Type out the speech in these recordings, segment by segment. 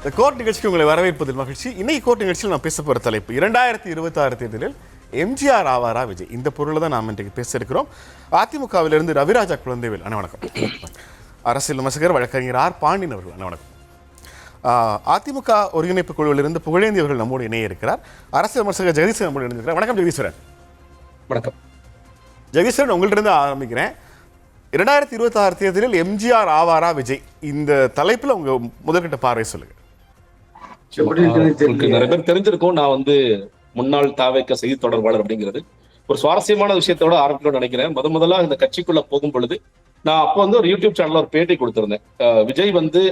இந்த கோர்ட் நிகழ்ச்சிக்கு உங்களை வரவேற்பதில் மகிழ்ச்சி. இன்னைக்கு கோர்ட் நிகழ்ச்சியில் நான் பேச போகிற தலைப்பு 2026 தேர்தலில் எம்ஜிஆர் ஆவாரா விஜய், இந்த பொருளை தான் நாம் இன்றைக்கு பேச இருக்கிறோம். அதிமுகவிலிருந்து ரவிராஜா குழந்தைவேல் அண்ணா வணக்கம். அரசியல் விமர்சகர் வழக்கறிஞர் ஆர் பாண்டியன் அவர்கள் அண்ணா வணக்கம். அதிமுக ஒருங்கிணைப்பு குழுவிலிருந்து புகழேந்தி அவர்கள் நம்மோடு இணைய இருக்கிறார். அரசியல் விமர்சகர் ஜெகதீஸ்வரன் நம்மோடு இணைந்திருக்கிறார். வணக்கம் ஜெகதீஸ்வரன். வணக்கம் ஜெகதீஸ்வரன், உங்கள்கிட்ட ஆரம்பிக்கிறேன். 2026 தேர்தலில் எம்ஜிஆர் ஆவாரா விஜய், இந்த தலைப்பில் உங்க முதற்கட்ட பார்வை சொல்லுங்க. நிறைய பேர் தெரிஞ்சிருக்கும், நான் முன்னாள் தாவேக செய்தி தொடர்பாளர் அப்படிங்கிறது ஒரு சுவாரஸ்யமான விஷயத்தோட ஆரம்பிக்கணும்னு நினைக்கிறேன். முதல்ல இந்த கட்சிக்குள்ள போகும் பொழுது நான் அப்போ ஒரு யூடியூப் சேனல்ல ஒரு பேட்டி கொடுத்திருந்தேன். விஜய்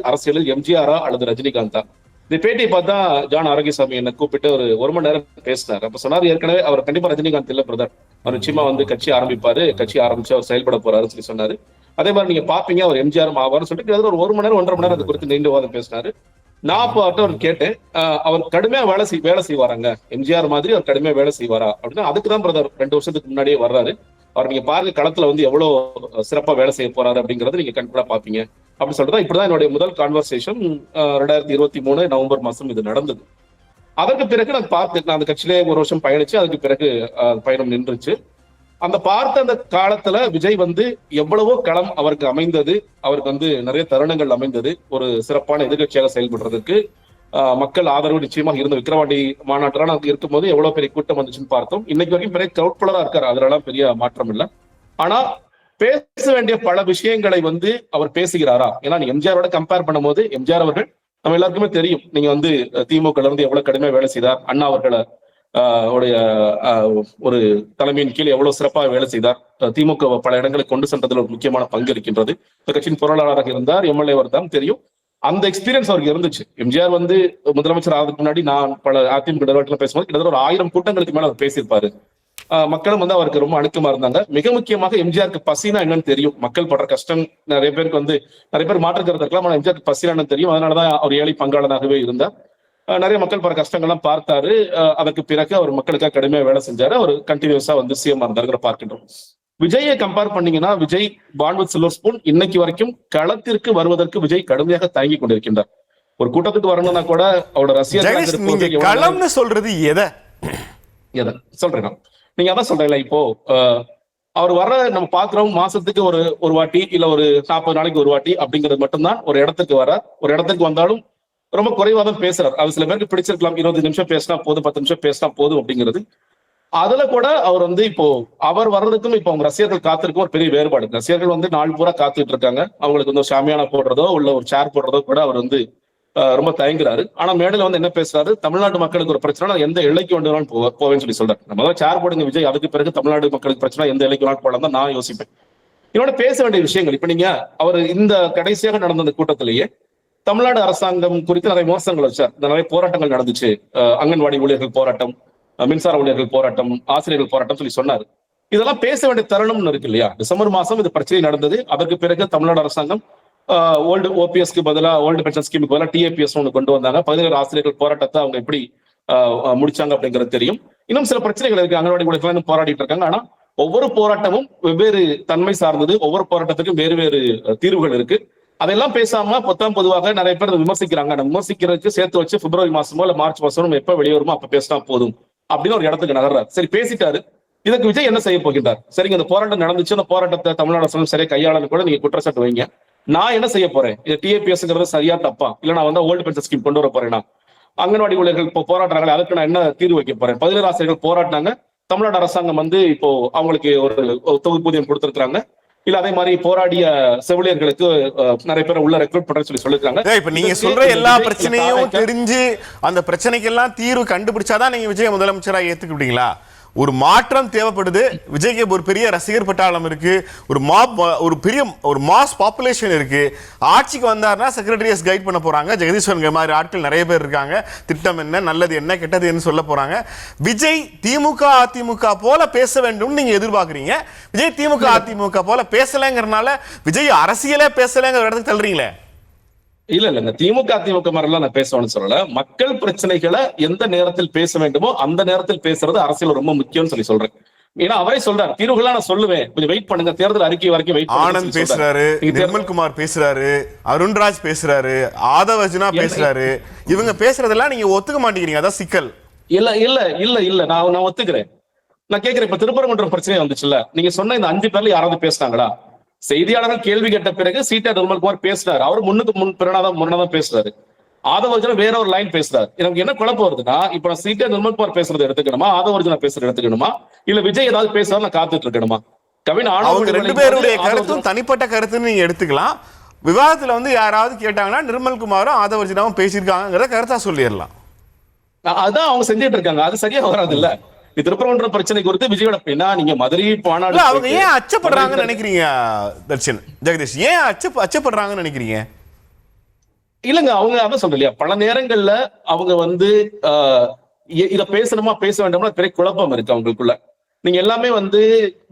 அரசியலில் எம்ஜிஆரா அல்லது ரஜினிகாந்தா. இந்த பேட்டியை பார்த்தா ஜான் ஆரோக்கியசாமி என்னை கூப்பிட்டு ஒரு மணி நேரம் பேசினார். அப்ப சொன்னார், ஏற்கனவே அவர் கண்டிப்பா ரஜினிகாந்த் இல்ல பிரதர், அவர் நிச்சயமா கட்சி ஆரம்பிப்பாரு, கட்சி ஆரம்பிச்சு அவர் செயல்பட போறாருன்னு சொல்லி சொன்னாரு. அதே மாதிரி நீங்க பாப்பீங்க அவர் எம்ஜிஆர் ஆவார்னு சொல்லிட்டு ஒரு மணி நேரம் 1.5 மணி நேரம் அது குறித்து நீண்ட வாதம் பேசினாரு. நான் அப்போ அவர் கேட்டேன், அவர் கடுமையா வேலை செய்வாராங்க, எம்ஜிஆர் மாதிரி அவர் கடுமையா வேலை செய்வாரா அப்படின்னா, அதுக்குதான் பிரதர் 2 வருஷத்துக்கு முன்னாடியே வர்றாரு. அவர் நீங்க பாருங்க களத்துல எவ்வளவு சிறப்பா வேலை செய்ய போறாரு அப்படிங்கறத நீங்க கண்டிப்பா பாப்பீங்க அப்படின்னு சொல்லிட்டு இப்படிதான் என்னுடைய முதல் கான்வர்சேஷன் 2023 நவம்பர் மாசம் இது நடந்தது. அதற்கு பிறகு நான் பார்த்தேன், நான் அந்த கட்சியிலே 1 வருஷம் பயணிச்சு, அதுக்கு பிறகு பயணம் நின்றுச்சு. அந்த பார்த்த அந்த காலத்துல விஜய் எவ்வளவோ களம் அவருக்கு அமைந்தது, அவருக்கு நிறைய தருணங்கள் அமைந்தது. ஒரு சிறப்பான எதிர்கட்சியாக செயல்படுறதுக்கு மக்கள் ஆதரவு நிச்சயமாக இருந்த விக்கிரவாண்டி மாநாட்டில் நாங்கள் இருக்கும்போது எவ்வளவு பெரிய கூட்டம் வந்துச்சுன்னு பார்த்தோம். இன்னைக்கு வரைக்கும் பெரிய கிரௌட்புலரா இருக்காரு, அதெல்லாம் பெரிய மாற்றம் இல்லை. ஆனா பேச வேண்டிய பல விஷயங்களை அவர் பேசுகிறாரா? ஏன்னா நீங்க எம்ஜிஆரோட கம்பேர் பண்ணும்போது எம்ஜிஆர் அவர்கள் நம்ம எல்லாருக்குமே தெரியும், நீங்க திமுக எவ்வளவு கடுமையா வேலை செய்தார், அண்ணா அவர்களை உடைய ஒரு தலைமையின் கீழ் எவ்வளவு சிறப்பாக வேலை செய்தார், திமுக பல இடங்களை கொண்டு சென்றதில் ஒரு முக்கியமான பங்கு இருக்கின்றது. இந்த கட்சியின் பொருளாளராக இருந்தார், எம்எல்ஏ தான் தெரியும். அந்த எக்ஸ்பீரியன்ஸ் அவருக்கு இருந்துச்சு. எம்ஜிஆர் முதலமைச்சர் ஆகிறதுக்கு முன்னாடி நான் பல அதிமுக நிர்வாகத்துல பேசும்போது கிட்டத்தட்ட ஒரு 1000 கூட்டங்களுக்கு மேல அவர் பேசியிருப்பாரு. மக்களும் அவருக்கு ரொம்ப அணுக்கமா இருந்தாங்க. மிக முக்கியமாக எம்ஜிஆருக்கு பசினா என்னன்னு தெரியும், மக்கள் படுற கஷ்டம். நிறைய பேருக்கு நிறைய பேர் மாற்றுக்கிறது இருக்கலாம், ஆனால் எம்ஜிஆருக்கு பசினா என்னன்னு தெரியும். அதனாலதான் அவர் ஏழை பங்காளனாகவே இருந்தார். நிறைய மக்கள் படுற கஷ்டங்கள்லாம் பார்த்தாரு. அதற்கு பிறகு அவர் மக்களுக்காக கடுமையா வேலை செஞ்சாரு. அவர் கண்டினியூஸா சிஎம் இருந்தாருங்கிற பார்க்கின்றோம். விஜயை கம்பேர் பண்ணீங்கன்னா, Vijay bond with silver spoon இன்னைக்கு வரைக்கும் களத்திற்கு வருவதற்கு விஜய் கடுமையாக தயங்கி கொண்டிருக்கின்றார். ஒரு கூட்டத்துக்கு வரணும்னா கூட அவரோட ரசிகர்கள் சொல்றது எதை சொல்றேன், நீங்க அதான் சொல்றீங்களா? இப்போ அவர் வர்ற நம்ம பாக்குறோம், மாசத்துக்கு ஒரு வாட்டி இல்ல ஒரு 40 நாளைக்கு ஒரு வாட்டி அப்படிங்கிறது மட்டும்தான் ஒரு இடத்துக்கு வர. ஒரு இடத்துக்கு வந்தாலும் ரொம்ப குறைவாதான் பேசுறாரு. அது சில பேருக்கு பிடிச்சிருக்கலாம், 20 நிமிஷம் பேசினா போதும், 10 நிமிஷம் பேசினா போதும் அப்படிங்கிறது. அதுல கூட அவர் இப்போ அவர் வர்றதுக்கும் இப்போ அவங்க ரசிகர்கள் காத்திருக்கும் ஒரு பெரிய வேறுபாடு. ரசிகர்கள் நாள் பூரா காத்துட்டு இருக்காங்க. அவங்களுக்கு ஷாமியானா போடுறதோ உள்ள ஒரு சேர் போடுறதோ கூட அவர் ரொம்ப தயங்குறாரு. ஆனா மேடையில என்ன பேசுறாரு, தமிழ்நாட்டு மக்களுக்கு ஒரு பிரச்சனை, எந்த எல்லைக்கு வேண்டுமாலும் போவேன்னு சொல்லி சொல்றாரு. நம்ம சேர் போடுங்க விஜய், அதுக்கு பிறகு தமிழ்நாடு மக்களுக்கு பிரச்சனை, எந்த எல்லைக்கு வேணாலும் போடலாம் தான் நான் யோசிப்பேன். இதோட பேச வேண்டிய விஷயங்கள் இப்ப நீங்க அவர் இந்த கடைசியாக நடந்த அந்த கூட்டத்திலேயே தமிழ்நாடு அரசாங்கம் குறித்து நிறைய விமர்சனங்கள் வச்சார். நிறைய போராட்டங்கள் நடந்துச்சு, அங்கன்வாடி ஊழியர்கள் போராட்டம், மின்சார ஊழியர்கள் போராட்டம், ஆசிரியர்கள் போராட்டம் சொல்லி சொன்னாரு. இதெல்லாம் பேச வேண்டிய தருணம்னு இருக்கு இல்லையா? டிசம்பர் மாசம் இது பிரச்சனை நடந்தது. அதற்கு பிறகு தமிழ்நாடு அரசாங்கம் ஓல்டு ஓபிஎஸ்க்கு பதிலாக ஓல்டு பென்ஷன் ஸ்கீமுக்கு பதிலாக டிஏபிஎஸ் கொண்டு வந்தாங்க. 17 ஆசிரியர்கள் போராட்டத்தை அவங்க எப்படி முடிச்சாங்க அப்படிங்கிறது தெரியும். இன்னும் சில பிரச்சனைகள் இருக்கு, அங்கன்வாடி ஊழியர்கள் போராடிட்டு இருக்காங்க. ஆனா ஒவ்வொரு போராட்டமும் வெவ்வேறு தன்மை சார்ந்தது, ஒவ்வொரு போராட்டத்துக்கும் வேறு வேறு தீர்வுகள் இருக்கு. அதெல்லாம் பேசாம பொதுவாக நிறைய பேர் விமர்சிக்கிறாங்க. விமர்சிக்கிறதுக்கு சேர்த்து வச்சு பிப்ரவரி மாசமோ இல்ல மார்ச் மாசமோ எப்ப வெளியே வருமோ அப்ப பேசினா போதும் அப்படின்னு ஒரு இடத்துக்கு நகர்றாரு. சரி, பேசிட்டாரு. இதுக்கு விஜய் என்ன செய்ய போகின்றார்? சரிங்க, இந்த போராட்டம் நடந்துச்சு, அந்த போராட்டத்தை தமிழ்நாடு அரசு சரியா கையாளன்னு கூட நீங்க குற்றச்சாட்டு வைங்க. நான் என்ன செய்ய போறேன்? இது டிஏபிஎஸ்ங்கிறது சரியா தப்பா? இல்ல நான் ஓல்டு பென்ஷன் ஸ்கீம் கொண்டு வர போறேன்னா, அங்கன்வாடி ஊழியர்கள் இப்போ போராடுறாங்களே, அதுக்கு நான் என்ன தீர்வு வைக்க போறேன்? 17 ஆசிரியர்கள் போராட்டினாங்க. தமிழ்நாடு அரசாங்கம் இப்போ அவங்களுக்கு ஒரு தொகுப்பூதியம் கொடுத்திருக்காங்க. இல்ல அதே மாதிரி போராடிய செவிலியர்களுக்கு நிறைய பேர் உள்ள ரெக்ரூட் பண்ற சொல்லிருக்காங்க. இப்ப நீங்க சொல்ற எல்லா பிரச்சனையும் தெரிஞ்சு அந்த பிரச்சனைக்கு எல்லாம் தீர்வு கண்டுபிடிச்சாதான் நீங்க விஜய் முதலமைச்சரா ஏத்துக்கிட்டீங்களா? ஒரு மாற்றம் தேவைப்படுது. விஜய்க்கு ஒரு பெரிய ரசிகர் பட்டாளம் இருக்கு, ஒரு மாஸ் பாப்புலேஷன் இருக்கு. ஆட்சிக்கு வந்தாருன்னா செக்ரட்டரியஸ் கைட் பண்ண போறாங்க. ஜெகதீஸ்வரன் மாதிரி ஆட்கள் நிறைய பேர் இருக்காங்க. திட்டம் என்ன, நல்லது என்ன, கெட்டது என்ன சொல்ல போறாங்க. விஜய் திமுக அதிமுக போல பேச வேண்டும் நீங்க எதிர்பார்க்குறீங்க. விஜய் திமுக அதிமுக போல பேசலைங்கிறனால விஜய் அரசியலே பேசலைங்கிற இடத்துக்கு தள்ளுறீங்களே. இல்ல திமுக அதிமுக மாதிரிலாம் நான் பேசணும்னு சொல்லல. மக்கள் பிரச்சனைகளை எந்த நேரத்தில் பேச வேண்டுமோ அந்த நேரத்தில் பேசுறது அரசியல் ரொம்ப முக்கியம்னு சொல்றேன். ஏன்னா அவரே சொல்றாரு தீர்வுகளா நான் சொல்லுவேன், கொஞ்சம் வெயிட் பண்ணுங்க, தேர்தல் அறிக்கை வரைக்கும் வெயிட் பண்ணுங்க. ஆனந்த் பேசுறாரு, நிர்மல்குமார் பேசுறாரு, அருண்ராஜ் பேசுறாரு, ஆதவ் அர்ஜுனா பேசுறாரு. இவங்க பேசுறதெல்லாம் நீங்க ஒத்துக்க மாட்டேங்கிறீங்க, அதான் சிக்கல். இல்ல இல்ல இல்ல இல்ல நான் ஒத்துக்கிறேன். நான் கேட்கிறேன், இப்ப திருப்பரங்குன்றம் பிரச்சனை வந்துச்சுல்ல, நீங்க சொன்ன இந்த 5 பேர்ல யாராவது பேசினாங்களா? செய்தியாளர்கள் கேள்வி கேட்ட பிறகு சீட்டா நிர்மல்குமார் பேசுறாரு, அவர் முன்னுக்கு முன்னாதான் பேசுறாரு. ஆதவர்ஜுனா வேற ஒரு லைன் பேசுறாரு. எனக்கு என்ன குழப்பம் வருதுன்னா, இப்ப நான் சீட்டா நிர்மல்குமார் பேசுறதை எடுத்துக்கணுமா, ஆதவர்ஜுனா பேசுறதை எடுத்துக்கணுமா, இல்ல விஜய் ஏதாவது பேசுறாரு நான் காத்துட்டு இருக்கணுமா? கவின் அவங்க 2 பேருடைய கருத்தும் தனிப்பட்ட கருத்துன்னு நீங்க எடுத்துக்கலாம். விவாதத்துல வந்து யாராவது கேட்டாங்கன்னா நிர்மல்குமாரும் ஆதவர்ஜுனாவும் பேசியிருக்காங்கிற கருத்தா சொல்லிடலாம். அதான் அவங்க செஞ்சுட்டு இருக்காங்க, அது சரியா வராது இல்ல. திருப்பரங்குன்றம் பிரச்சனை குறித்து விஜயோட பின்னா நீங்க மதுரை மாநாடு அவங்க ஏன் அச்சப்படுறாங்கன்னு நினைக்கிறீங்க தர்ஷன், ஜெகதீஷ்? ஏன் அச்சப்படுறாங்கன்னு நினைக்கிறீங்க? இல்லங்க, அவங்க அதான் சொல்றீங்க, பல நேரங்கள்ல அவங்க வந்து இத பேசணுமா பேச வேண்டாமா பெரிய குழப்பம் இருக்கு அவங்களுக்குள்ள. நீங்க எல்லாமே வந்து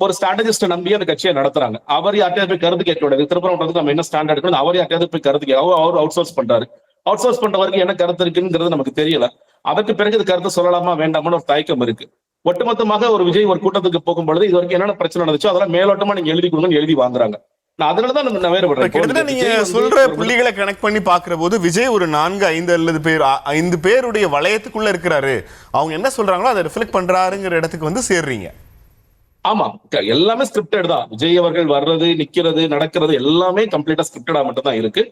ஒரு ஸ்ட்ராட்டஜிஸ்ட நம்பி அந்த கட்சியை நடத்துறாங்க. அவர் யார்ட்டையாவது போய் கருத்து கேட்க விடாது, திருப்பரங்குன்றதுக்கு நம்ம என்ன ஸ்டாண்ட் எடுக்கணும், அவர் யார்ட்டையாவது போய் கருத்து கேட்க, அவர் அவுட் சோர்ஸ் பண்றாரு. அவுட் சோர்ஸ் பண்றவருக்கு என்ன கருத்து இருக்குங்கிறது நமக்கு தெரியல. அதற்கு பிறகு இது கருத்து சொல்லலாமா வேண்டாமான்னு ஒரு தயக்கம் இருக்கு. ஒட்டுமொத்தமாக ஒரு விஜய் ஒரு கூட்டத்துக்கு போகும்பொழுது இது வரைக்கும் என்னென்ன பிரச்சனை நடந்துச்சோ அதெல்லாம் மேலோட்டமா நீங்க எழுதி கொடுங்கன்னு எழுதி வாங்குறாங்க. நான் அதனாலதான் நான் வேறுபடுறேன். நீங்க சொல்ற புள்ளிகளை கனெக்ட் பண்ணி பாக்குற போது விஜய் ஒரு 4, 5 பேருடைய வளையத்துக்குள்ள இருக்கிறாரு. அவங்க என்ன சொல்றாங்களோ அதை ரிஃப்ளெக்ட் பண்றாருங்கிற இடத்துக்கு வந்து சேர்றீங்க. ஆமா, எல்லாமே ஸ்கிரிப்டட் தான். விஜய் அவர்கள் வர்றது, நிக்கிறது, நடக்கிறது எல்லாமே கம்ப்ளீட்டா ஸ்கிரிப்டடா மட்டும் தான் இருக்கு.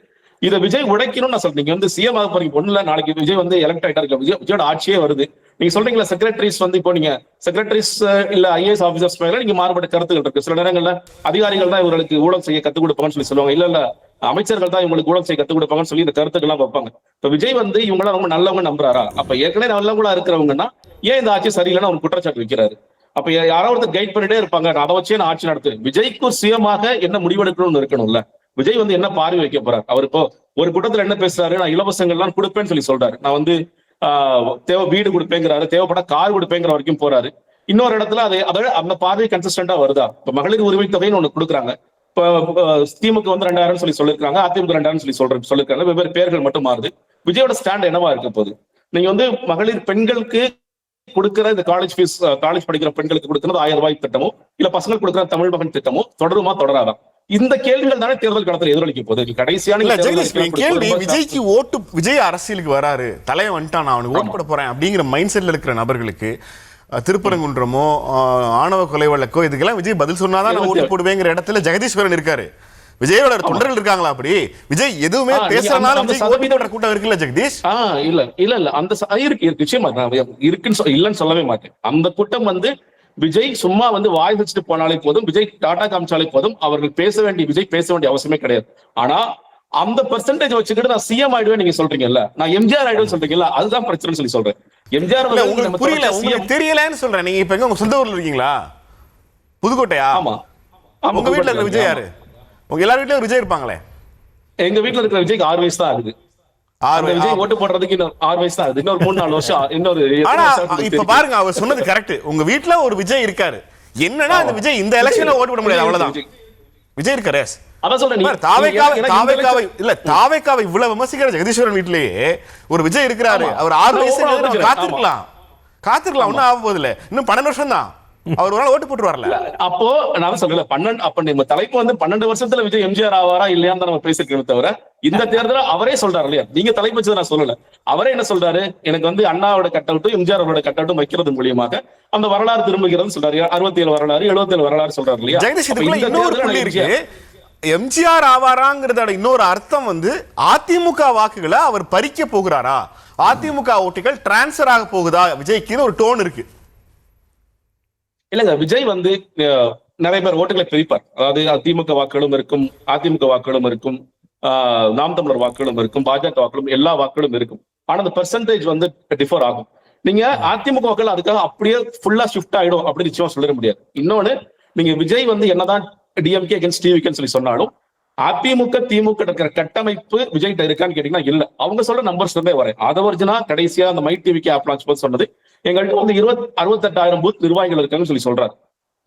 இதை விஜய் உடைக்கணும்னு நான் சொல்றேன். நீங்க வந்து சிஎம் ஆக போறீங்க ஒண்ணுல, நாளைக்கு விஜய் வந்து எலக்ட் ஆயிட்டா இருக்கு, விஜயோட ஆட்சியே வருது. நீங்க சொல்றீங்களா செக்ரட்டரிஸ் வந்து இப்போ நீங்க செக்ரட்டரிஸ் இல்ல ஐஏஎஸ் ஆபீசர்ஸ் மேல நீங்க மாறுபட்ட கருத்துக்கள் இருக்கு. சில நேரங்கள்ல அதிகாரிகள் தான் இவங்களுக்கு ஊழல் செய்ய கத்துக் கொடுப்பாங்கன்னு சொல்லுவாங்க, இல்ல அமைச்சர்கள் தான் இவங்களுக்கு ஊழல் செய்ய கத்துக் கொடுப்பாங்கன்னு சொல்லி இந்த கருத்துக்கள் எல்லாம் வைப்பாங்க. இப்ப விஜய் வந்து இவங்களாம் ரொம்ப நல்லவங்க நம்புறாரா? அப்ப ஏற்கனவே நல்லவங்களா இருக்கிறவங்கன்னா ஏன் இந்த ஆட்சி சரியில்லைன்னு அவங்க குற்றச்சாட்டு வைக்கிறாரு. அப்ப யாராவது ஒருத்தர் கைட் பண்ணிட்டே இருப்பாங்க, அதை வச்சே நான் ஆட்சி நடத்து. விஜய்க்கு சுயமாக என்ன முடிவெடுக்கணும்னு இருக்கணும்ல. விஜய் வந்து என்ன பார்வை வைக்க போறாரு? அவர் இப்போ ஒரு கூட்டத்துல என்ன பேசுறாரு, நான் இலவசங்கள்லாம் கொடுப்பேன்னு சொல்லி சொல்றாரு. நான் வந்து வீடு கொடுப்பேங்கிறாரு, தேவைப்பட்ட கார் கொடுப்பேங்கிற வரைக்கும் போறாரு. இன்னொரு இடத்துல அதோட அந்த பார்வை கன்சிஸ்டன்டா வருதா? இப்ப மகளிர் உரிமை தொகைன்னு ஒண்ணு கொடுக்குறாங்க. இப்ப திமுக வந்து 2000 சொல்லி சொல்லிருக்காங்க, அதிமுக 2000 சொல்லி சொல்லிருக்காங்க. வெவ்வேறு பேர்கள் மட்டும் மாறுது. விஜயோட ஸ்டாண்ட் என்னவா இருக்க போகுது? நீங்க வந்து மகளிர் பெண்களுக்கு கொடுக்கிற இந்த காலேஜ் படிக்கிற பெண்களுக்கு கொடுக்கிறது 1000 ரூபாய் திட்டமோ, இல்ல பசங்களுக்கு கொடுக்கிற தமிழ் மகன் திட்டமோ தொடருமா தொடராதா? இந்த கேள்விகள் தானே தேர்தல் காலத்தில் எதிரொலிக்க போகுது. கடைசியான கேள்வி, விஜய்க்கு ஓட்டு, விஜய் அரசியலுக்கு வராரு, தலையை வந்துட்டான், நான் அவனுக்கு ஓட்டு போட போறேன் அப்படிங்கிற மைண்ட் செட்ல இருக்கிற நபர்களுக்கு திருப்பரங்குன்றமோ ஆணவ கொலை வழக்கோ இதுக்கெல்லாம் விஜய் பதில் சொன்னாதான் நான் ஓட்டு போடுவேங்கிற இடத்துல ஜெகதீஸ்வரன் இருக்காரு. விஜயோட தொண்டர்கள் இருக்காங்களா? அப்படி விஜய் எதுவுமே பேசுறதுனால கூட்டம் இருக்குல்ல ஜெகதீஷ்? இல்ல இல்ல இல்ல அந்த இருக்கு நிச்சயமா இருக்குன்னு இல்லன்னு சொல்லவே மாட்டேன். அந்த கூட்டம் வந்து விஜய் சும்மா வந்து வாய் வச்சுட்டு போனாலே போதும், விஜய் டாடா காமிச்சாலே போதும், அவர்கள் விஜய் பேச வேண்டிய அவசியமே கிடையாது. ஆனா அந்த பெர்சன்டேஜ் வச்சுக்கிட்டு நான் சிஎம் ஆயிடுவேன் நீங்க சொல்றீங்கல்ல, நான் எம்ஜிஆர் ஆயிடுவேன் சொல்றீங்கல்ல, அதுதான் பிரச்சனைன்னு சொல்லி சொல்றேன். எம்ஜிஆர் உங்களுக்கு புரியல, உங்களுக்கு தெரியலன்னு சொல்றேன். நீங்க இப்ப உங்க சொந்த ஊர்ல இருக்கீங்களா? புதுக்கோட்டையா? ஆமா. உங்க வீட்டுல இருக்க விஜய் யாரு? உங்க எல்லார் வீட்லயும் விஜய் இருப்பாங்களே. எங்க வீட்டுல இருக்கிற விஜய்க்கு 6 வயசு தான் ஆகுது. விஜய் ஓட்டு போடுறதுக்கு இன்னும் 6 வயசு தான் ஆகுது. இன்னொரு 3-4 வருஷம் இன்னொரு. இப்ப பாருங்க, அவர் சொன்னது கரெக்ட். உங்க வீட்டுல ஒரு விஜய் இருக்காரு. என்னன்னா அந்த விஜய் இந்த எலெக்ஷன்ல ஓட்டு போட முடியாது, அவ்வளவுதான். விஜய் இருக்காரு. அதான் சொல்றேன். தாவேக்காவை இவ்வளவு விமர்சிக்கிற ஜெகதீஸ்வரன் வீட்டிலேயே ஒரு விஜய் இருக்கிறாரு. அவர் 6 வயசு காத்திருக்கலாம், ஒன்னும் ஆக போகுது இல்ல, இன்னும் 12 வருஷம் தான். அவர் ஒரு நாள் ஓட்டு போட்டு வரல. அப்போ நான் சொல்லல 12 அப்ப நம்ம தலைப்பு வந்து 12 வருஷத்துல விஜய் எம்ஜிஆர் ஆவாரா இல்லையான்னு நம்ம பேசிருக்கோம் தவிர, இந்த தேர்தல அவரே சொல்றாரு இல்லையா, நீங்க தலைப்பு வச்சதை நான் சொல்லல. அவரே என்ன சொல்றாரு, எனக்கு வந்து அண்ணாவோட கட்டவுட்டும் எம்ஜிஆர் அவரோட கட்டவுட்டும் வைக்கிறது மூலியமாக அந்த வரலாறு திரும்புகிறது சொல்றாரு. 67 வரலாறு, 77 வரலாறு சொல்றாரு இல்லையா. எம்ஜிஆர் ஆவாராங்கிறதோட இன்னொரு அர்த்தம் வந்து அதிமுக வாக்குகளை அவர் பறிக்க போகிறாரா, அதிமுக ஓட்டுகள் டிரான்ஸ்பர் ஆக போகுதா விஜய்க்கு ஒரு டோன் இருக்கு. இல்லங்க, விஜய் வந்து நிறைய பேர் ஓட்டுகளை பிரிப்பார். அதாவது திமுக வாக்குகளும் இருக்கும், அதிமுக வாக்குகளும் இருக்கும், நாம் தமிழர் வாக்குகளும் இருக்கும், பாஜக வாக்குகளும், எல்லா வாக்குகளும் இருக்கும். ஆனா அந்த பெர்சன்டேஜ் வந்து டிஃபர் ஆகும். நீங்க அதிமுக வாக்குகள் அதுக்காக அப்படியே ஃபுல்லா ஷிஃப்ட் ஆயிடும் அப்படின்னு நிச்சயமா சொல்லிட முடியாது. இன்னொன்னு, நீங்க விஜய் வந்து என்னதான் டிஎம்கே அகேன்ஸ்ட் டிவிகேன்னு சொல்லி சொன்னாலும் அதிமுக திமுக இருக்கிற கட்டமைப்பு விஜய்கிட்ட இருக்கான்னு கேட்டீங்கன்னா இல்ல. அவங்க சொல்ற நம்பர்ஸ் இருந்தே வரேன். ஆதவர்ஜுனா கடைசியா அந்த மை டிவிக்கு ஆப் லான்ச் போது சொன்னது, எங்கள்கிட்ட வந்து 68,000 பூத் நிர்வாகிகள் இருக்காங்கன்னு சொல்லி சொல்றாரு.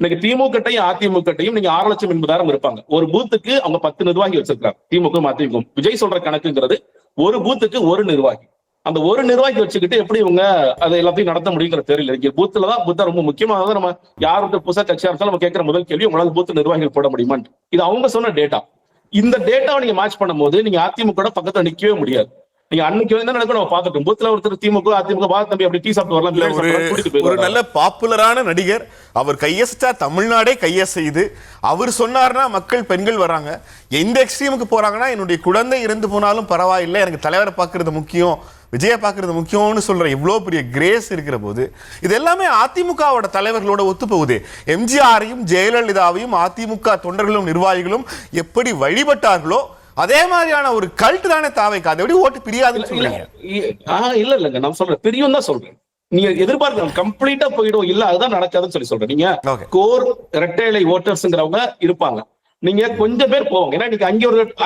இன்னைக்கு திமுகட்டையும் அதிமுகட்டையும் நீங்க 6,80,000 இருப்பாங்க. ஒரு பூத்துக்கு அவங்க 10 நிர்வாகி வச்சிருக்காங்க. திமுக அதிமுக விஜய் சொல்ற கணக்குங்கிறது ஒரு பூத்துக்கு ஒரு நிர்வாகி. அந்த ஒரு நிர்வாகி வச்சுக்கிட்டு எப்படி இவங்க அதை எல்லாத்தையும் நடத்த முடியுங்கிற தெரியல. இங்க பூத்துல தான் புத்தா ரொம்ப முக்கியமானது. நம்ம யாருக்கு புதுசா கட்சியா இருந்தாலும் நம்ம கேட்கிற முதல் கேள்வி, உங்களால பூத் நிர்வாகிகள் போட முடியுமா? இது அவங்க சொன்ன டேட்டா. இந்த டேட்டாவை நீங்க மேட்ச் பண்ணும்போது நீங்க அதிமுக பக்கத்துல நிக்கவே முடியாது. நீங்க அன்னைக்கு வந்து நடக்கும் நம்ம பார்த்துட்டோம். பூத்துல ஒருத்தர் திமுக அதிமுக தம்பி அப்படி டீ சாப்பிட்டு வரலாம். ஒரு நல்ல பாப்புலரான நடிகர், அவர் கையசைச்சா தமிழ்நாடே கையசையுது. அவர் சொன்னார்னா மக்கள் பெண்கள் வராங்க. எந்த எக்ஸ்ட்ரீமுக்கு போறாங்கன்னா என்னுடைய குழந்தை இறந்து போனாலும் பரவாயில்லை, எனக்கு தலைவரை பார்க்கறது முக்கியம், விஜய பார்க்கறது முக்கியம்னு சொல்ற இவ்வளவு பெரிய கிரேஸ் இருக்கிற போது இது எல்லாமே அதிமுகவோட தலைவர்களோட ஒத்து போகுது. எம்ஜிஆரையும் ஜெயலலிதாவையும் அதிமுக தொண்டர்களும் நிர்வாகிகளும் எப்படி வழிபட்டார்களோ அதே மாதிரியான ஒரு கல்ட் தானே தாவைக்கு. அதை எப்படி ஓட்டு பிரியாதுன்னு சொல்றீங்க? இல்லங்க, நான் சொல்றேன் பிரியும் தான் சொல்றேன். நீங்க எதிர்பார்க்க கம்ப்ளீட்டா போயிடும் இல்ல, அதுதான் நடக்காதுன்னு சொல்றேன். நீங்க கோர் இரட்டைலை ஓட்டர்ஸ்ங்கிறவங்க இருப்பாங்க, நீங்க கொஞ்சம் பேர் போவாங்க. ஏன்னா நீங்க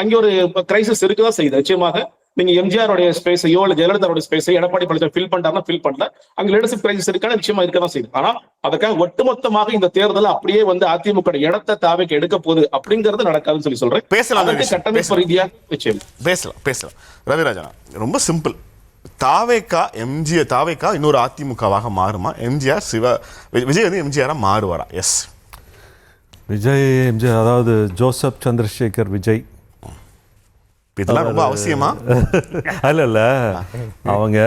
அங்கே ஒரு கிரைசிஸ் இருக்குதான் செய்யுது. நிச்சயமாக நீங்க எம்ஜிஆருடைய ஸ்பேஸையோ இல்ல ஜெயலலிதாவுடைய ஸ்பேஸையோ எடப்பாடி பழனிசாமி ஃபில் பண்ணாருன்னா ஃபில் பண்ணல, அங்க லீடர்ஷிப் கிரைசிஸ் இருக்கான நிச்சயமா இருக்கதான் செய்யுது. ஆனா அதுக்காக ஒட்டுமொத்தமாக இந்த தேர்தல் அப்படியே வந்து அதிமுக இடத்தை தாவைக்கு எடுக்க போகுது அப்படிங்கறது நடக்காதுன்னு சொல்றேன். பேசலாம், கட்டமைப்பு ரீதியா நிச்சயம் பேசலாம். ரவிராஜன், ரொம்ப சிம்பிள். தாவேக்கா இன்னொரு அதிமுகவாக மாறுமா? எம்ஜிஆர் விஜய் வந்து எம்ஜிஆரா மாறுவாரா? எஸ், விஜய் எம்ஜிஆர், அதாவது ஜோசப் சந்திரசேகர் விஜய், இதெல்லாம் ரொம்ப அவசியமா? இல்ல அவங்க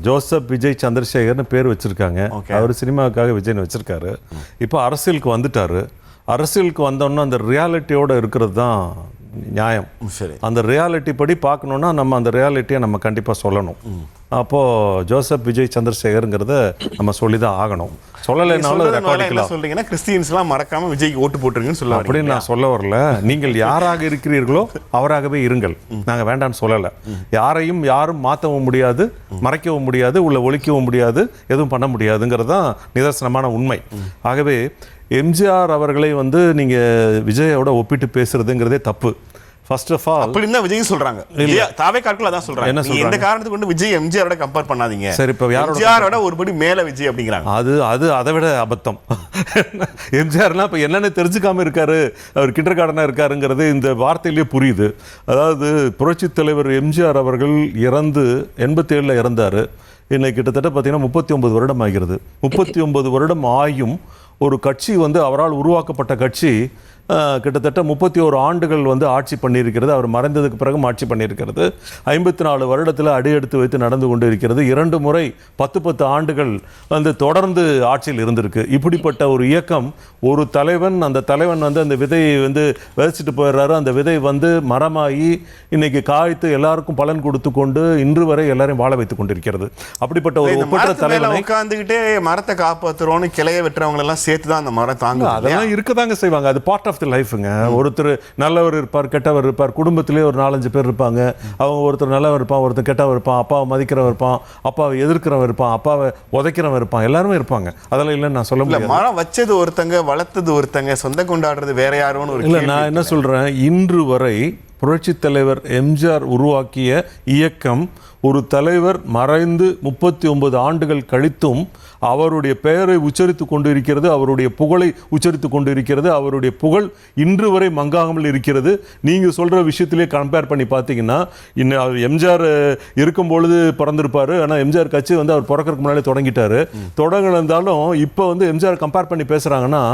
ஜோசப் விஜய் சந்திரசேகர்னு பேர் வச்சிருக்காங்க. அவர் சினிமாவுக்காக விஜய்னு வச்சிருக்காரு. இப்போ அரசியலுக்கு வந்துட்டாரு. அரசியலுக்கு வந்தோன்னா அந்த ரியாலிட்டியோட இருக்கிறது தான் நியாயம். சரி, அந்த ரியாலிட்டி படி பார்க்கணுன்னா நம்ம அந்த ரியாலிட்டியை நம்ம கண்டிப்பாக சொல்லணும். அப்போது ஜோசப் விஜய் சந்திரசேகருங்கிறத நம்ம சொல்லி தான் ஆகணும். சொல்லலைனாலும் சொல்றீங்கன்னா கிறிஸ்டியன்ஸ்லாம் மறக்காம விஜய்க்கு ஓட்டு போட்டுருங்கன்னு சொல்ல அப்படின்னு நான் சொல்ல வரல. நீங்கள் யாராக இருக்கிறீர்களோ அவராகவே இருங்கள், நாங்கள் வேண்டாம்னு சொல்லலை. யாரும் மாற்றவும் முடியாது, மறைக்கவும் முடியாது, உள்ள ஒழிக்கவும் முடியாது, எதுவும் பண்ண முடியாதுங்கிறது தான் நிதர்சனமான உண்மை. ஆகவே எம்ஜிஆர் அவர்களை வந்து நீங்கள் விஜயோட ஒப்பிட்டு பேசுறதுங்கிறதே தப்பு. ஃபர்ஸ்ட் ஆஃப் ஆல் அப்படி தான் விஜய் சொல்றாங்க. இல்லையா? தாவேக்காக்கள் அதான் சொல்றாங்க. என்ன சொல்றாங்க? இந்த காரணத்துக்கு கொண்டு விஜய் எம்ஜிஆரோட கம்பேர் பண்ணாதீங்க. சரி, இப்போ எம்ஜிஆரோட ஒருபடி மேல விஜய் அப்படிங்கிறாங்க. அது அதை விட அபத்தம். எம்ஜிஆர்லாம் இப்போ என்னென்ன தெரிஞ்சுக்காம இருக்காரு, அவர் கிண்டர் கார்டனா இருக்காருங்கிறது இந்த வார்த்தையிலேயே புரியுது. அதாவது புரட்சி தலைவர் எம்ஜிஆர் அவர்கள் இறந்து 87 இறந்தாரு. இன்னைக்கு கிட்டத்தட்ட பார்த்தீங்கன்னா 39 வருடம் ஆகிறது. 39 வருடம் ஆயும் ஒரு கட்சி வந்து அவரால் உருவாக்கப்பட்ட கட்சி கிட்டத்தட்ட 31 ஆண்டுகள் வந்து ஆட்சி பண்ணியிருக்கிறது. அவர் மறைந்ததுக்கு பிறகும் ஆட்சி பண்ணியிருக்கிறது. 54 வருடத்தில் அடியெடுத்து வைத்து நடந்து கொண்டு இருக்கிறது. 2 முறை 10 ஆண்டுகள் வந்து தொடர்ந்து ஆட்சியில் இருந்திருக்கு. இப்படிப்பட்ட ஒரு இயக்கம், ஒரு தலைவன், அந்த தலைவன் வந்து அந்த விதையை வந்து விதைச்சிட்டு போயிடுறாரு. அந்த விதை வந்து மரமாகி இன்னைக்கு காய்த்து எல்லாருக்கும் பலன் கொடுத்து கொண்டு இன்று வரை எல்லாரையும் வாழ வைத்துக் கொண்டிருக்கிறது. அப்படிப்பட்ட ஒரு ஒப்பற்ற தலைவனை உட்கார்ந்துகிட்டே மரத்தை காப்பாற்றுறோன்னு கிளைய வெட்டுறவங்க எல்லாம் சேர்த்து தான் அந்த மரம் தாங்க. அதெல்லாம் இருக்கதாங்க செய்வாங்க. அது பார்ட் ஆஃப் தி லைஃப்ங்க. ஒருத்தர் நல்லவர் இருப்பார், கெட்டவர் இருப்பார். குடும்பத்திலே ஒரு 4-5 பேர் இருப்பாங்க. அவங்க ஒருத்தர் நல்லவர் இருப்பான், ஒருத்தர் கெட்டவர் இருப்பான், அப்பாவை மதிக்கிறவன் இருப்பான், அப்பாவை எதிர்க்கிறவன் இருப்பான், அப்பாவை உதைக்கிறவன் இருப்பான். எல்லாருமே இருப்பாங்க. அதெல்லாம் இல்லைன்னு நான் சொல்ல முடியல. மரம் வச்சது ஒருத்தங்க, வளர்த்தது ஒருத்தங்க, சொந்த கொண்டாடுறது வேற யாரும் ஒரு இல்லை. நான் என்ன சொல்றேன், இன்று வரை புரட்சி தலைவர் எம்ஜிஆர் உருவாக்கிய இயக்கம் ஒரு தலைவர் மறைந்து 39 ஆண்டுகள் கழித்தும் அவருடைய பெயரை உச்சரித்து கொண்டு இருக்கிறது, அவருடைய புகழை உச்சரித்து கொண்டு இருக்கிறது. அவருடைய புகழ் இன்று வரை மங்காமல் இருக்கிறது. நீங்கள் சொல்கிற விஷயத்திலே கம்பேர் பண்ணி பார்த்தீங்கன்னா, இன்னும் எம்ஜிஆர் இருக்கும் பொழுது பிறந்திருப்பார். ஆனால் எம்ஜிஆர் கட்சி வந்து அவர் பிறக்கிறதுக்கு முன்னாலே தொடங்கிட்டாரு. தொடங்கினாலும் இப்போ வந்து எம்ஜிஆர் கம்பேர் பண்ணி பேசுகிறாங்கன்னா,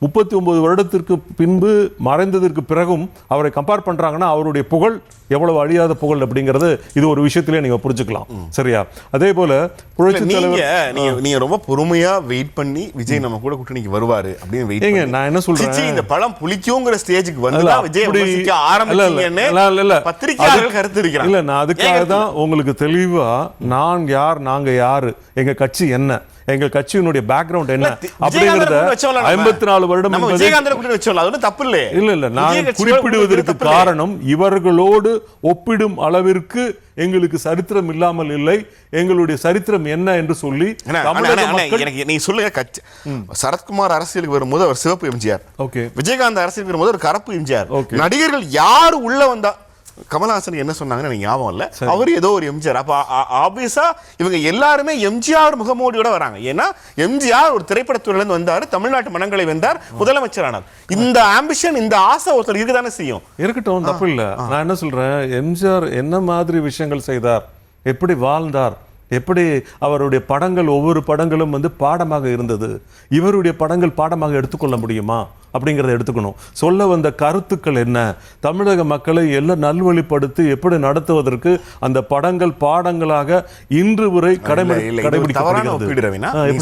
39 வருடத்திற்கு பின்பு மறைந்ததற்கு பிறகும் அவரை கம்பேர் பண்ணுறாங்கன்னா அவருடைய புகழ் எவ்வளவு அழியாத புகழ் அப்படிங்கிறது இது ஒரு விஷயத்திலே நீங்க புரிஞ்சுக்கலாம். சரியா? அதே போல புரட்சி தலைவர் நீங்க ரொம்ப பொறுமையா வெயிட் பண்ணி விஜய் நம்ம கூட கூட்டணிக்கு வருவாரு அப்படின்னு வெயிட் பண்ணி, நான் என்ன சொல்றேன், இந்த பழம் புளிக்கும்ங்கற ஸ்டேஜுக்கு வந்தா விஜய் வசிக்க ஆரம்பிச்சீங்கன்னு பத்திரிக்கையாளர்கள் கருத்து இருக்கிறாங்க. இல்ல, நான் அதுக்காக தான் உங்களுக்கு தெளிவா நான் யார், நாங்க யாரு, எங்க கட்சி என்ன, எங்கள் கட்சியினுடைய பேக்ரவுண்ட் என்ன அப்படிங்கறத 54 வருடம் இல்ல நான் குறிப்பிடுவதற்கு காரணம், இவர்களோடு ஒப்பிடும் அளவிற்கு எங்களுக்கு சரித்திரம் இல்லாமல் இல்லை. எங்களுடைய சரித்திரம் என்ன என்று சொல்லி நீ சொல்லுங்க. சரத்குமார் அரசியலுக்கு வரும்போது அவர் சிவப்பு எம்ஜிஆர், விஜயகாந்த் அரசியலுக்கு வரும்போது ஒரு கருப்பு எம்ஜிஆர். நடிகர்கள் யாரு உள்ள வந்தா, கமல்ஹாசன் என்ன சொன்னாங்கன்னு எனக்கு ஞாபகம் இல்ல, அவர் ஏதோ ஒரு எம்ஜிஆர். அப்ப ஆப்வியஸா இவங்க எல்லாருமே எம்ஜிஆர் முகமூடியோட வராங்க. ஏன்னா எம்ஜிஆர் ஒரு திரைப்படத்துறையில இருந்து வந்தாரு, தமிழ்நாட்டு மனங்களை வென்றார், முதலமைச்சரானார். இந்த ஆம்பிஷன், இந்த ஆசை ஒருத்தர் இருக்குதானே செய்யும். இருக்கட்டும், தப்பு இல்ல. நான் என்ன சொல்றேன், எம்ஜிஆர் என்ன மாதிரி விஷயங்கள் செய்தார் எப்படி வாழ்ந்தார், எப்படி அவருடைய படங்கள் ஒவ்வொரு படங்களும் வந்து பாடமாக இருந்தது, இவருடைய படங்கள் பாடமாக எடுத்துக்கொள்ள முடியுமா அப்படிங்கிறத எடுத்துக்கணும். சொல்ல வந்த கருத்துக்கள் என்ன, தமிழக மக்களை எல்லாம் நல்வழிப்படுத்தி எப்படி நடத்துவதற்கு அந்த படங்கள் பாடங்களாக இன்று வரை கடைபிடிக்கப்படுகிறது.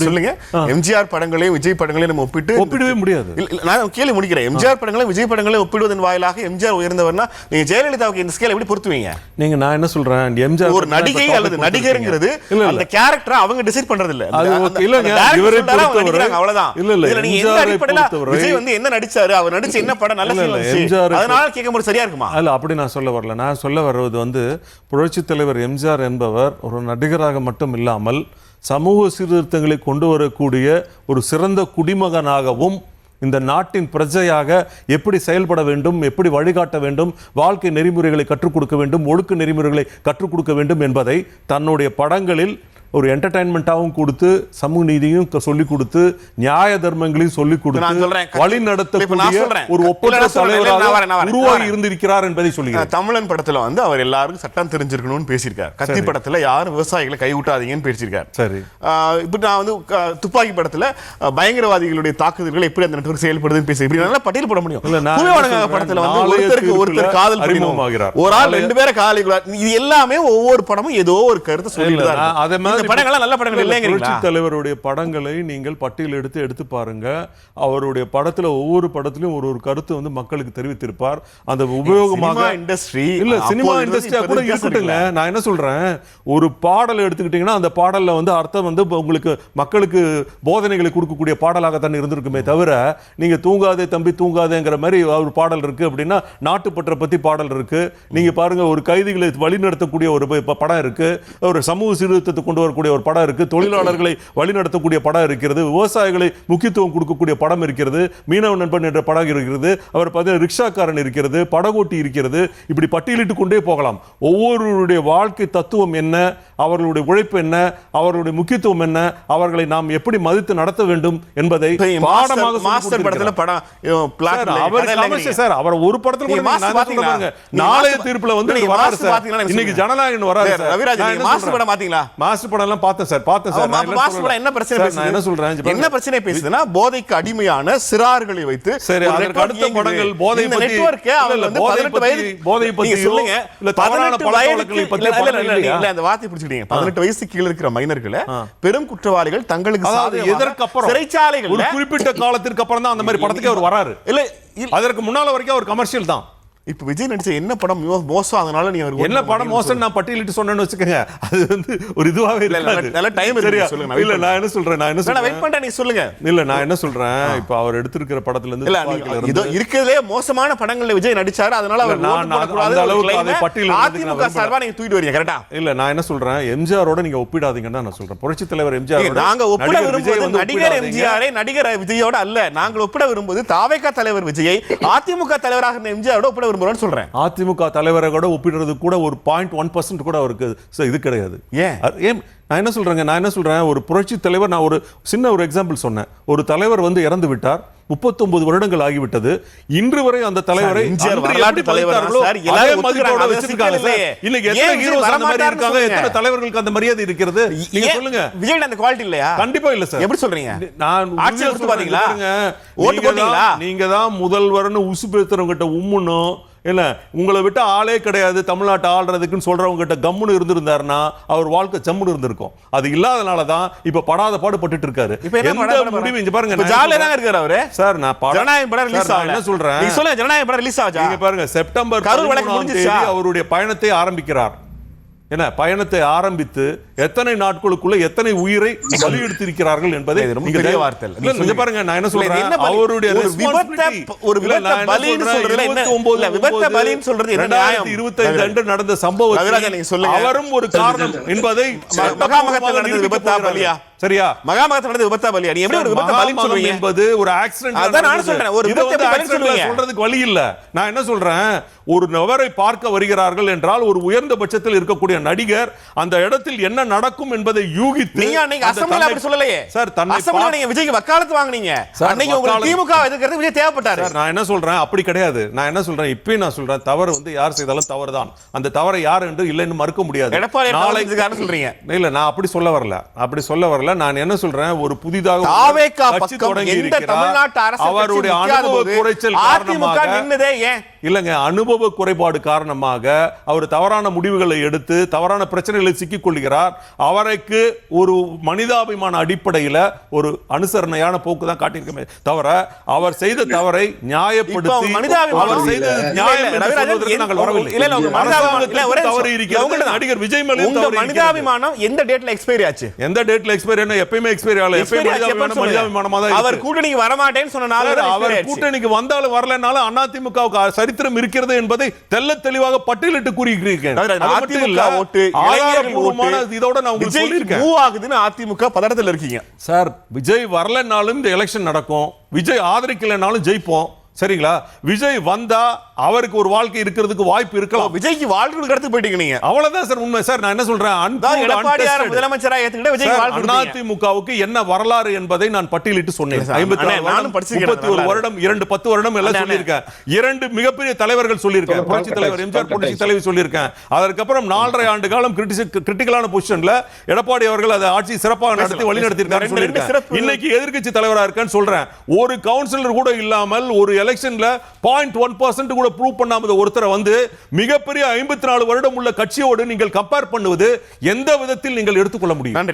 சொல்லுங்க, எம்ஜிஆர் படங்களையும் விஜய் படங்களையும் நம்ம ஒப்பிடவே முடியாது. நான் கேள்வி முடிக்கிறேன். எம்ஜிஆர் படங்களையும் விஜய் படங்களையும் ஒப்பிடுவதன் வாயிலாக எம்ஜிஆர் உயர்ந்தவர்னா நீங்க ஜெயலலிதாவுக்கு இந்த ஸ்கேல் எப்படி பொருத்துவீங்க? நான் என்ன சொல்றேன், எம்ஜிஆர் ஒரு நடிகை அல்லது நடிகர்ங்கிறது அந்த கேரக்டரை அவங்க டிசைட் பண்றது இல்ல. அவ்வளவுதான். விஜய் வந்து என்ன நடிச்சாரு, அவர் நடிச்ச என்ன படம் நல்ல அதனால கேட்கும்போது சரியா இருக்குமா? இல்ல, அப்படி நான் சொல்ல வரல. நான் சொல்ல வர்றது வந்து புரட்சி தலைவர் எம்ஜிஆர் என்பவர் ஒரு நடிகராக மட்டும் இல்லாமல் சமூக சீர்திருத்தங்களை கொண்டு வரக்கூடிய ஒரு சிறந்த குடிமகனாகவும் இந்த நாட்டின் பிரஜையாக எப்படி செயல்பட வேண்டும், எப்படி வழிகாட்ட வேண்டும், வாழ்க்கை நெறிமுறைகளை கற்றுக் கொடுக்க வேண்டும், ஒழுக்க நெறிமுறைகளை கற்றுக் கொடுக்க வேண்டும் என்பதை தன்னுடைய படங்களில் ஒரு என்டர்டைன்மெண்ட்டாகவும் கொடுத்து சமூக நீதியும் சொல்லிக் கொடுத்து நியாய தர்மங்களையும் சொல்லிக் கொடுத்து வழி நடத்தக்கூடிய ஒரு ஒப்பற்ற தலைவராக உருவாகி இருந்திருக்கிறார் என்பதை சொல்லுகிறார். தமிழன் படத்துல வந்து அவர் எல்லாருக்கும் சட்டம் தெரிஞ்சிருக்கணும்னு பேசியிருக்கார். கத்தி படத்துல யாரும் விவசாயிகளை கைவிட்டாதீங்கன்னு பேசியிருக்கார். சரி, இப்ப நான் வந்து துப்பாக்கி படத்துல பயங்கரவாதிகளுடைய தாக்குதல்கள் எப்படி அந்த நெட்வொர்க் செயல்படுதுன்னு பேசி இப்படி நல்லா பட்டியல் போட முடியும். படத்துல வந்து ஒருத்தர் காதல் அறிமுகமாகிறார், ஒரு ஆள் ரெண்டு பேரை காதலிக்கிறார். இது எல்லாமே ஒவ்வொரு படமும் ஏதோ ஒரு கருத்தை சொல்லிட்டு அதே மாதிரி புரட்சி தலைவருடைய படங்களை நீங்கள் பட்டியல் எடுத்து பாருங்க. அவருடைய படத்துல ஒவ்வொரு படத்திலும் ஒரு கருத்து வந்து மக்களுக்கு தெரிவித்திருப்பார். அந்த உபயோகமாக இண்டஸ்ட்ரி இல்ல சினிமா இண்டஸ்ட்ரியா கூட இருக்கட்டுங்க. நான் என்ன சொல்றேன், ஒரு பாடல் எடுத்துக்கிட்டீங்கன்னா அந்த பாடல்ல வந்து அர்த்தம் வந்து உங்களுக்கு மக்களுக்கு போதனைகளை கொடுக்கக்கூடிய பாடலாக தான் இருந்திருக்குமே தவிர நீங்க தூங்காதே தம்பி தூங்காதேங்கிற மாதிரி ஒரு பாடல் இருக்கு அப்படின்னா நாட்டுப்பற்ற பத்தி பாடல் இருக்கு. நீங்க பாருங்க, ஒரு கைதிகளை வழிநடத்தக்கூடிய ஒரு படம் இருக்கு, ஒரு சமூக சீர்திருத்தத்தை கொண்டு வரக்கூடிய ஒரு படம் இருக்கு, தொழிலாளர்களை வழிநடத்தக்கூடிய படம் இருக்கிறது, விவசாயிகளை முக்கியத்துவம் கொடுக்கக்கூடிய படம் இருக்கிறது, மீனவ நண்பன் என்ற படம் இருக்கிறது, அவர் பார்த்தீங்கன்னா ரிக்ஷாக்காரன் இருக்கிறது, படகோட்டி இருக்கிறது. இப்படி பட்டியலிட்டு கொண்டே போகலாம். ஒவ்வொருவருடைய வாழ்க்கை தத்துவம் என்ன, அவர்களுடைய உழைப்பு என்ன, அவர்களுடைய முக்கியத்துவம் என்ன, அவர்களை நாம் எப்படி மதித்து நடத்த வேண்டும் என்பதை பாடமாக மாஸ்டர் படத்துல படம் சார் அவர் ஒரு படத்துல நாளைய தீர்ப்புல வந்து இன்னைக்கு ஜனநாயகன் வராரு. ரவிராஜ் மாஸ்டர் படம் பாத்தீங்களா? மாஸ்டர் படம் எல்லாம் பார்த்தேன் சார். என்ன பிரச்சனை என்ன பிரச்சனை பேசுதுன்னா போதைக்கு அடிமையான சிறார்களை வைத்து சரி அதற்கு அடுத்த படங்கள் போதை பத்தி நெட்வொர்க்கே அவங்க வந்து 18 வயது போதை பத்தி சொல்லுங்க இல்ல தவறான பழக்கவழக்கங்களை பத்தி இல்ல அந்த வார்த்தை பிடிச்சிட்டீங்க. 18 வயசுக்கு கீழ இருக்கிற மைனர்களை பெரும் குற்றவாளிகள் தங்களுக்கு எதற்கு அப்புறம் சிறைச்சாலைகள் ஒரு குறிப்பிட்ட காலத்திற்கு அப்புறம் தான் அந்த மாதிரி படத்துக்கு அவர் வராரு. இல்ல அதற்கு முன்னால வரைக்கும் அவர் கமர்ஷியல் தான். இப்ப விஜய் நடிச்ச என்ன படம் மோசம், அதனால நீ என்ன படம் மோசம் நான் பட்டியலிட்டு சொன்னேன்னு வச்சுக்கோங்க, அது வந்து ஒரு இதுவாவே இல்ல. நல்ல டைம் சரியா சொல்லுங்க. இல்ல நான் என்ன சொல்றேன் வெயிட் பண்றேன், நீ சொல்லுங்க. இல்ல நான் என்ன சொல்றேன், இப்ப அவர் எடுத்திருக்கிற படத்துல இருந்து இதோ இருக்கிறதுலே மோசமான படங்கள்ல விஜய் நடிச்சாரு, அதனால அவர் அந்த அளவுக்கு அதை பட்டியல் அதிமுக சார்பா நீங்க தூக்கிட்டு வரீங்க. கரெக்ட்டா? இல்ல நான் என்ன சொல்றேன், எம்ஜிஆரோட நீங்க ஒப்பிடாதீங்கன்னு நான் சொல்றேன். புரட்சி தலைவர் எம்ஜிஆர் நாங்க ஒப்பிட விரும்புவது நடிகர் எம்ஜிஆரை நடிகர் விஜயோட அல்ல. நாங்கள் ஒப்பிட விரும்புவது தாவேகா தலைவர் விஜயை அதிமுக தலைவராக இருந்த எம்ஜிஆரோட ஒப்பிட விரும்புறோம்னு சொல்றேன். அதிமுக தலைவரை கூட ஒப்பிடுறது கூட ஒரு 0.1% கூட அவருக்கு இது கிடையாது. ஏன் நான் என்ன சொல்றேன், ஒரு புரட்சி தலைவர், நான் ஒரு சின்ன ஒரு எக்ஸாம்பிள் சொன்னேன். ஒரு தலைவர் வந்து இறந்து விட்டார், 39 வருடங்கள் ஆகிவிட்டது. இன்று வரை அந்த தலைவரை தலைவர்களுக்கு அந்த மரியாதை இருக்கிறது. நீங்க சொல்லுங்க, விஜய் அந்த குவாலிட்டி இல்லையா? கண்டிப்பா இல்ல சார். எப்படி சொல்றீங்க? நான் பாத்தீங்களா, ஓட்டு போட்டீங்களா? நீங்க தான் முதல்வர்னு உசுபேத்துறவங்க கிட்ட உம்முன்னும் இல்ல உங்களை விட்டு ஆளே கிடையாது தமிழ்நாட்டை ஆள்றதுக்குன்னு சொல்றவங்க கிட்ட கம்முன்னு இருந்திருந்தாருன்னா அவர் வாழ்க்கை ஜம்முன்னு இருந்திருக்கும். அது இல்லாதனாலதான் இப்ப படாத பாடுபட்டு இருக்காரு. முடிவு இங்க பாருங்க, ஜாலியா இருக்காரு அவரு. சார் நான் ஜனநாயகம் படம் ரிலீஸ் ஆகல என்ன சொல்றேன், நீங்க சொல்லுங்க. ஜனநாயகம் படம் ரிலீஸ் ஆச்சா? நீங்க பாருங்க, செப்டம்பர் 13 அவருடைய பயணத்தை ஆரம்பிக்கிறார். என்ன பயணத்தை ஆரம்பித்து எத்தனை நாட்களுக்குள்ள எத்தனை உயிரை பலியெடுத்திருக்கிறார்கள் என்பதை பெரிய வார்த்தை இல்ல. பாருங்க நான் என்ன சொல்றேன், அவருடைய ஒரு விபத்தை பலின்னு சொல்றதுல என்ன விபத்தை பலின்னு சொல்றது என்ன நியாயம்? 2025 அன்று நடந்த சம்பவம் அவரும் ஒரு காரணம் என்பதை மகாமகத்தில் நடந்த விபத்தா பலியா சரியா? மகாமகத்தில் நடந்த விபத்தா பலியா? நீ எப்படி ஒரு விபத்தை பலின்னு சொல்றீங்க? என்பது ஒரு ஆக்சிடென்ட். அதான் நான் சொல்றேன், ஒரு விபத்தை எப்படி பலின்னு சொல்றீங்க? சொல்றதுக்கு வழி இல்ல. நான் என்ன சொல்றேன், ஒரு நபரை பார்க்க வருகிறார்கள் என்றால் ஒரு உயர்ந்த பட்சத்தில் இருக்கக்கூடிய நடிகர் அந்த இடத்தில் என்ன நடக்கும் என்பதை யூகித்து, நீங்க அன்னைக்கு அசெம்பிளில அப்படி சொல்லலையே சார். தன்னை அசெம்பிளில நீங்க விஜய்க்கு வக்காலத்து வாங்குனீங்க. அன்னைக்கு உங்களுக்கு திமுக எதுக்குறது விஜய் தேவைப்பட்டாரு. நான் என்ன சொல்றேன், அப்படி கிடையாது. நான் என்ன சொல்றேன், இப்பயும் நான் சொல்றேன், தவறு வந்து யார் செய்தாலும் தவறுதான். அந்த தவறை யார் என்று இல்லைன்னு மறுக்க முடியாது. எடப்பாடி நாளை சொல்றீங்க. இல்ல, நான் அப்படி சொல்ல வரல. நான் என்ன சொல்றேன், ஒரு புதிதாக தாவேகா கட்சி பக்கம் தொடங்கி எந்த தமிழ்நாட்டு அரசு அவருடைய அனுபவ குறைச்சல் காரணமாக நின்னதே ஏன் இல்லங்க, அனுபவ குறைபாடு காரணமாக அவர் தவறான முடிவுகளை எடுத்து தவறான பிரச்சனைகளை சிக்கிக் கொள்கிறார். அவருக்கு ஒரு மனிதாபிமான அடிப்படையில் ஒரு அனுசரணையான போக்கு தான் காட்டியிருக்கமே தவிர அவர் செய்த தவறை நியாயப்படுத்தி அவர் செய்தது நியாயம் என்று சொல்வதற்கு நாங்கள் வரவில்லை. தவறு இருக்கிறது. நடிகர் விஜய் மேலே மனிதாபிமானம் எந்த டேட்ல எக்ஸ்பைரி ஆச்சு? எந்த டேட்ல எக்ஸ்பைரி? என்ன எப்பயுமே எக்ஸ்பைரி ஆகல. மனிதாபிமானமா தான் அவர் கூட்டணிக்கு வர மாட்டேன்னு சொன்னனால அவர் கூட்டணிக்கு வந்தாலும் வரலனாலும் அதிமுகவுக்கு சரித்திரம் இருக்கிறது என்பதை தெல்ல தெளிவாக பட்டியலிட்டு கூறியிருக்கிறேன். இதோட நான் உங்களுக்கு சொல்லியிருக்கேன். அதிமுக பதட்டத்தில் இருக்கீங்க சார். விஜய் வரலனாலும் இந்த எலெக்ஷன் நடக்கும். விஜய் ஆதரிக்கலனாலும் ஜெயிப்போம். சரிங்களா? விஜய் வந்தா அவருக்கு ஒரு வாழ்க்கை இருக்கிறதுக்கு வாய்ப்பு இருக்கலாம். விஜய்க்கு வாழ்க்கை கடத்து போயிட்டீங்க நீங்க. அவ்வளவுதான் சார் உண்மை. சார் நான் என்ன சொல்றேன், முதலமைச்சரா ஏத்துக்கிட்ட விஜய் அதிமுகவுக்கு என்ன வரலாறு என்பதை நான் பட்டியலிட்டு சொன்னேன். 34 வருடம் 10 வருடம் எல்லாம் சொல்லியிருக்கேன். 2 மிகப்பெரிய தலைவர்கள் சொல்லியிருக்கேன். புரட்சி தலைவர் எம்ஜிஆர், புரட்சி தலைவர் சொல்லியிருக்கேன். அதற்கப்புறம் 4.5 ஆண்டு காலம் கிரிட்டிக்கலான பொசிஷன்ல எடப்பாடி அவர்கள் அதை ஆட்சி சிறப்பாக நடத்தி வழி நடத்தியிருக்காரு சொல்லியிருக்கேன். இன்னைக்கு எதிர்க்கட்சி தலைவரா இருக்கான்னு சொல்றேன். ஒரு கவுன்சிலர் கூட இல்லாமல் ஒரு எலெக்ஷன்ல 0.1% கூட ப்ரூவ் பண்ணாம ஒருத்தரை வந்து மிகப்பெரிய 54 வருடம் உள்ள கட்சியோடு நீங்கள் கம்பேர் பண்ணுவது எந்த விதத்தில் நீங்கள் எடுத்துக்கொள்ள முடியும்?